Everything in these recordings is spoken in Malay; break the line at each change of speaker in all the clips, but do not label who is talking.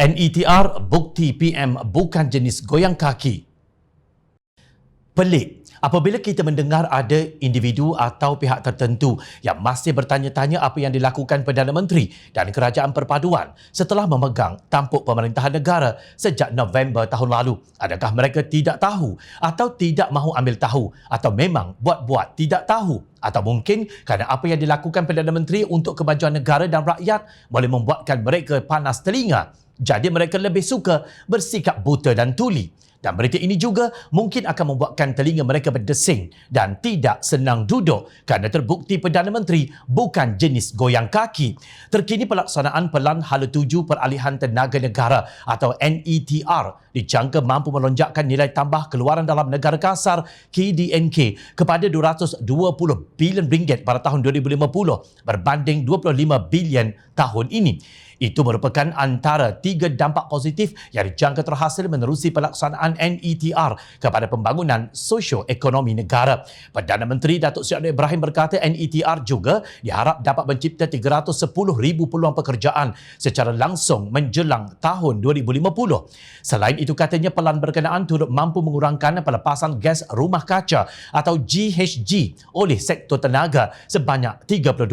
NETR bukti PM bukan jenis goyang kaki. Pelik apabila kita mendengar ada individu atau pihak tertentu yang masih bertanya-tanya apa yang dilakukan Perdana Menteri dan Kerajaan Perpaduan setelah memegang tampuk pemerintahan negara sejak November tahun lalu. Adakah mereka tidak tahu atau tidak mahu ambil tahu atau memang buat-buat tidak tahu? Atau mungkin kerana apa yang dilakukan Perdana Menteri untuk kemajuan negara dan rakyat boleh membuatkan mereka panas telinga. Jadi mereka lebih suka bersikap buta dan tuli. Dan berita ini juga mungkin akan membuatkan telinga mereka berdesing dan tidak senang duduk kerana terbukti Perdana Menteri bukan jenis goyang kaki. Terkini pelaksanaan Pelan Hala Tuju Peralihan Tenaga Negara atau NETR dijangka mampu melonjakkan nilai tambah keluaran dalam negara kasar KDNK kepada RM220 bilion pada tahun 2050 berbanding RM25 bilion tahun ini. Itu merupakan antara 3 dampak positif yang dijangka terhasil menerusi pelaksanaan NETR kepada pembangunan sosio-ekonomi negara. Perdana Menteri Datuk Seri Anwar Ibrahim berkata NETR juga diharap dapat mencipta 310,000 peluang pekerjaan secara langsung menjelang tahun 2050. Selain itu katanya pelan berkenaan turut mampu mengurangkan pelepasan gas rumah kaca atau GHG oleh sektor tenaga sebanyak 32%.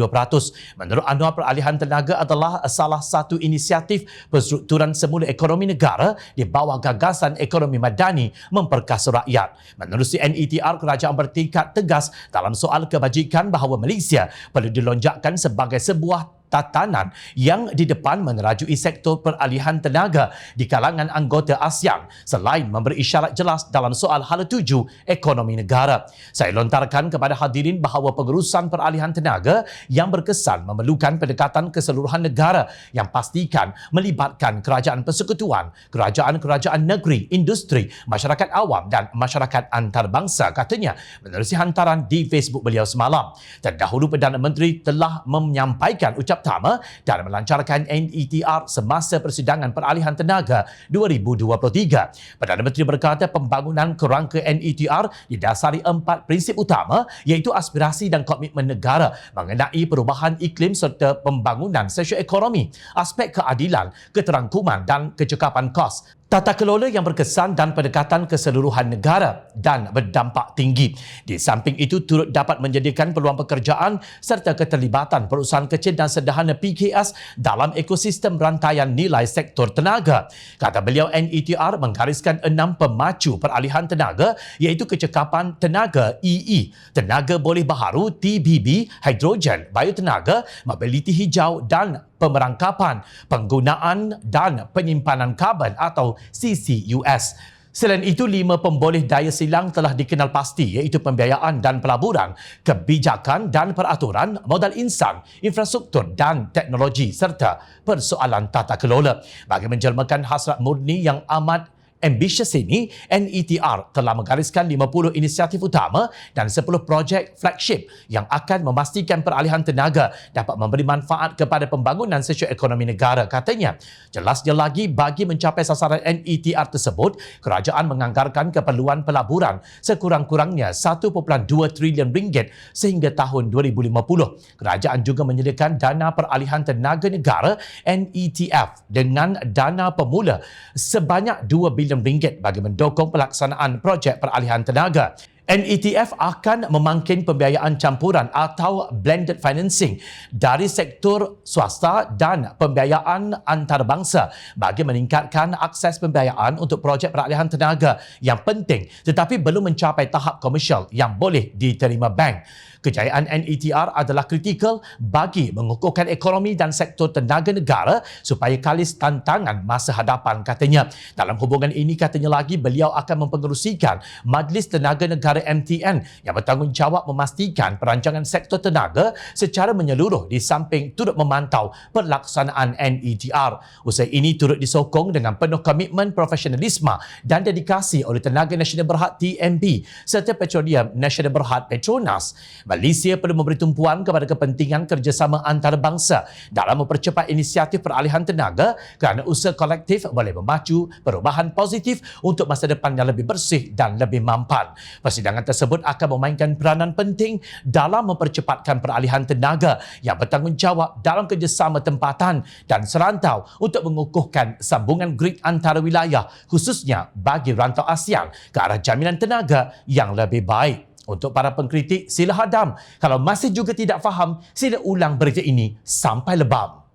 Menurut Anwar, peralihan tenaga adalah salah satu inisiatif penstrukturan semula ekonomi negara di bawah gagasan ekonomi madani memperkasa rakyat. Menerusi NETR, kerajaan bertekad tegas dalam soal kebajikan bahawa Malaysia perlu dilonjakkan sebagai sebuah tatanan yang di depan menerajui sektor peralihan tenaga di kalangan anggota ASEAN selain memberi isyarat jelas dalam soal hala tuju ekonomi negara. Saya lontarkan kepada hadirin bahawa pengurusan peralihan tenaga yang berkesan memerlukan pendekatan keseluruhan negara yang pastikan melibatkan kerajaan persekutuan, kerajaan-kerajaan negeri, industri, masyarakat awam dan masyarakat antarabangsa, katanya menerusi hantaran di Facebook beliau semalam. Terdahulu Perdana Menteri telah menyampaikan ucapan pertama dan melancarkan NETR semasa persidangan peralihan tenaga 2023. Perdana Menteri berkata pembangunan kerangka NETR didasari 4 prinsip utama iaitu aspirasi dan komitmen negara mengenai perubahan iklim serta pembangunan sosioekonomi, aspek keadilan, keterangkuman dan kecekapan kos, tata kelola yang berkesan dan pendekatan keseluruhan negara dan berdampak tinggi. Di samping itu turut dapat menyediakan peluang pekerjaan serta keterlibatan perusahaan kecil dan sederhana PKS dalam ekosistem rantaian nilai sektor tenaga. Kata beliau, NETR menggariskan 6 pemacu peralihan tenaga iaitu kecekapan tenaga EE, tenaga boleh baharu TBB, hidrogen, biotenaga, mobiliti hijau dan pemerangkapan, penggunaan dan penyimpanan karbon atau CCUS. Selain itu, 5 pemboleh daya silang telah dikenal pasti iaitu pembiayaan dan pelaburan, kebijakan dan peraturan, modal insan, infrastruktur dan teknologi serta persoalan tata kelola. Bagi menjelmakan hasrat murni yang amat ambitious ini, NETR telah menggariskan 50 inisiatif utama dan 10 projek flagship yang akan memastikan peralihan tenaga dapat memberi manfaat kepada pembangunan sosioekonomi negara. Katanya, jelasnya lagi bagi mencapai sasaran NETR tersebut, kerajaan menganggarkan keperluan pelaburan sekurang-kurangnya RM1.2 trilion sehingga tahun 2050. Kerajaan juga menyediakan dana peralihan tenaga negara NETF dengan dana pemula sebanyak RM2 bilion bagi mendukung pelaksanaan projek peralihan tenaga. NETF akan memangkin pembiayaan campuran atau blended financing dari sektor swasta dan pembiayaan antarabangsa bagi meningkatkan akses pembiayaan untuk projek peralihan tenaga yang penting tetapi belum mencapai tahap komersial yang boleh diterima bank. Kejayaan NETR adalah kritikal bagi mengukuhkan ekonomi dan sektor tenaga negara supaya kalis tantangan masa hadapan, katanya. Dalam hubungan ini, katanya lagi, beliau akan mempengerusikan Majlis Tenaga Negara MTN yang bertanggungjawab memastikan perancangan sektor tenaga secara menyeluruh di samping turut memantau pelaksanaan NETR. Usai ini turut disokong dengan penuh komitmen profesionalisme dan dedikasi oleh Tenaga Nasional Berhad TNB serta Petroleum Nasional Berhad Petronas. Malaysia perlu memberi tumpuan kepada kepentingan kerjasama antarabangsa dalam mempercepat inisiatif peralihan tenaga kerana usaha kolektif boleh memacu perubahan positif untuk masa depan yang lebih bersih dan lebih mampan. Persidangan tersebut akan memainkan peranan penting dalam mempercepatkan peralihan tenaga yang bertanggungjawab dalam kerjasama tempatan dan serantau untuk mengukuhkan sambungan grid antara wilayah khususnya bagi rantau ASEAN ke arah jaminan tenaga yang lebih baik. Untuk para pengkritik, sila hadam. Kalau masih juga tidak faham, sila ulang berita ini sampai lebam.